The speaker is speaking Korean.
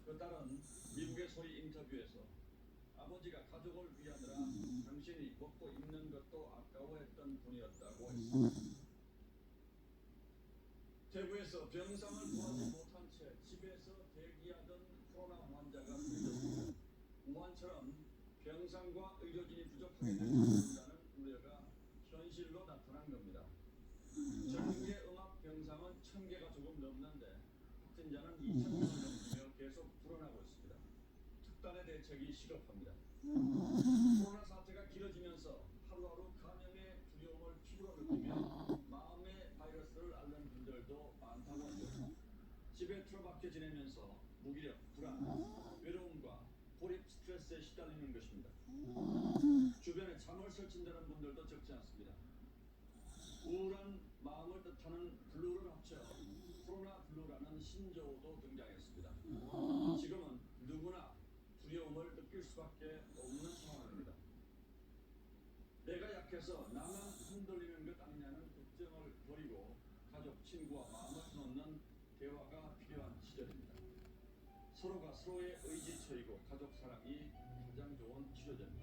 그 딸은 미국의 소리 인터뷰에서 아버지가 가족을 위하느라 당신이 먹고 입는 것도 아까워했던 분이었다고 했습니다. 대구에서 병상을 구하지 못한 채 집에서 대기하던 코로나 환자가 숨졌습니다. 우한처럼 병상과 의료진이 부족하게 된다는 우려가 현실로 나타난 겁니다. 전국의 음압 병상은 1,000개가 조금 넘는데 확진자는 2,000명을 넘기며 계속 불어나고 있습니다. 특단의 대책이 시급합니다. 코로나 사태가 길어지면서 하루하루 감염의 두려움을 피부로 느끼며 마음의 바이러스를 앓는 분들도 많다고 하죠. 집에 틀어박혀 지내면서 무기력, 불안, 외로움과 고립 스트레스에 시달리는 것입니다. 주변에 잠을 설친다는 분들도 적지 않습니다. 우울한 마음을 뜻하는 블루를 합쳐 코로나 블루라는 신조어도 등장했습니다. 지금은 누구나 두려움을 느낄 수밖에 없는 상황입니다. 내가 약해서 나만 흔들리는 것 아니냐는 걱정을 버리고 가족, 친구와 마음을 터놓는 대화가 필요한 시절입니다. 서로가 서로의 의지처이고 가족 사랑이 가장 좋은 치료제입니다.